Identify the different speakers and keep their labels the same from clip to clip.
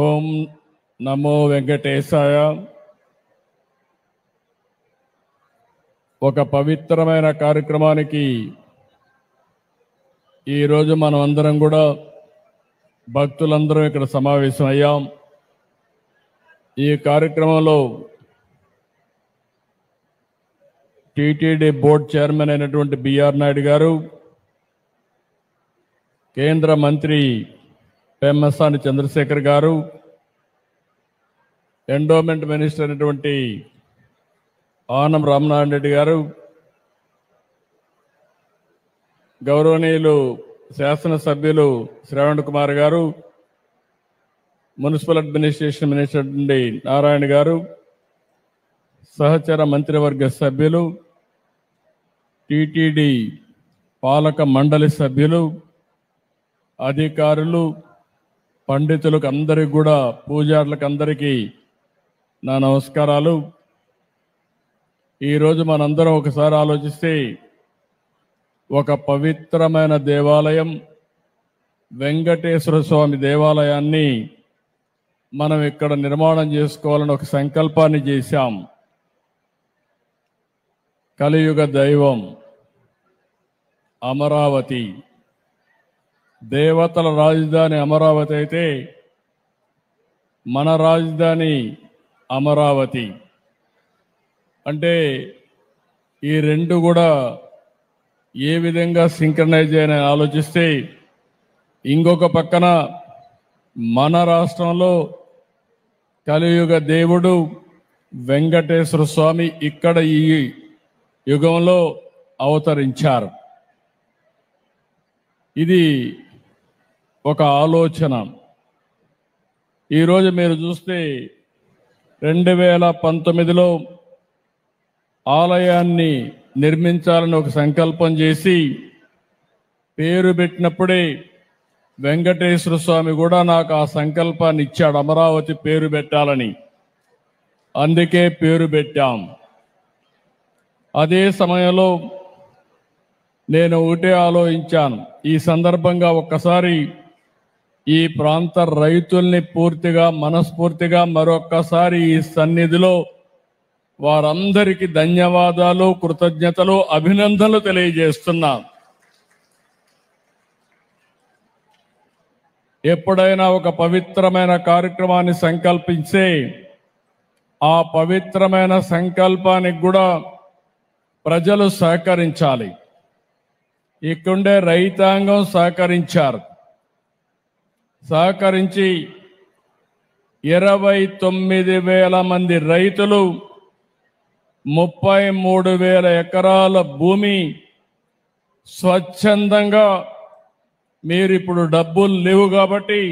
Speaker 1: ఓం నమో వెంకటేశాయ. ఒక పవిత్రమైన కార్యక్రమానికి ఈరోజు మనం అందరం కూడా భక్తులందరం ఇక్కడ సమావేశం అయ్యాం. ఈ కార్యక్రమంలో టీటీడీ బోర్డు చైర్మన్ అయినటువంటి బిఆర్ నాయుడు గారు, కేంద్ర మంత్రి పెమ్మసాని చంద్రశేఖర్ గారు, ఎండోమెంట్ మినిస్టర్ అయినటువంటి ఆనం రామనారాయణ రెడ్డి గారు, గౌరవనీయులు శాసనసభ్యులు శ్రవణ్ కుమార్ గారు, మున్సిపల్ అడ్మినిస్ట్రేషన్ మినిస్టర్ నుండి నారాయణ గారు, సహచర మంత్రివర్గ సభ్యులు, టీటీడీ పాలక మండలి సభ్యులు, అధికారులు, పండితులకు అందరికీ కూడా, పూజారులకు అందరికీ నా నమస్కారాలు. ఈరోజు మనందరం ఒకసారి ఆలోచిస్తే ఒక పవిత్రమైన దేవాలయం వెంకటేశ్వర స్వామి దేవాలయాన్ని మనం ఇక్కడ నిర్మాణం చేసుకోవాలని ఒక సంకల్పాన్ని చేశాం. కలియుగ దైవం అమరావతి, దేవతల రాజధాని అమరావతి అయితే మన రాజధాని అమరావతి. అంటే ఈ రెండు కూడా ఏ విధంగా సింక్రనైజ్ అయినా ఆలోచిస్తే, ఇంకొక పక్కన మన రాష్ట్రంలో కలియుగ దేవుడు వెంకటేశ్వర స్వామి ఇక్కడ ఈ యుగంలో అవతరించారు. ఇది ఒక ఆలోచన. ఈరోజు మీరు చూస్తే 2019లో ఆలయాన్ని నిర్మించాలని ఒక సంకల్పం చేసి పేరు పెట్టినప్పుడే వెంకటేశ్వర స్వామి కూడా నాకు ఆ సంకల్పాన్ని ఇచ్చాడు, అమరావతి పేరు పెట్టాలని. అందుకే పేరు పెట్టాం. అదే సమయంలో నేను ఒకటే ఆలోచించాను, ఈ సందర్భంగా ఒక్కసారి ఈ ప్రాంత రైతుల్ని పూర్తిగా మనస్ఫూర్తిగా మరొక్కసారి ఈ సన్నిధిలో వారందరికీ ధన్యవాదాలు, కృతజ్ఞతలు, అభినందనలు తెలియజేస్తున్నాను. ఎప్పుడైనా ఒక పవిత్రమైన కార్యక్రమాన్ని సంకల్పించే ఆ పవిత్రమైన సంకల్పానికి కూడా ప్రజలు సహకరించాలి. ఇక్కడుండే రైతాంగం సహకరించి 29,000 మంది రైతులు 33,000 ఎకరాల భూమి స్వచ్ఛందంగా, మీరు ఇప్పుడు డబ్బులు లేవు కాబట్టి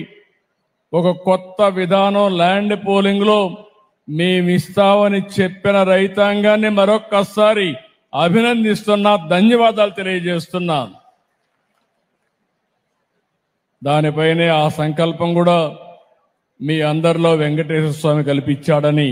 Speaker 1: ఒక కొత్త విధానం ల్యాండ్ పోలింగ్లో మేమిస్తామని చెప్పిన రైతాంగాన్ని మరొక్కసారి అభినందిస్తున్నా, ధన్యవాదాలు తెలియజేస్తున్నాను. దానిపైనే ఆ సంకల్పం కూడా మీ అందరిలో వెంకటేశ్వర స్వామి కల్పించాడని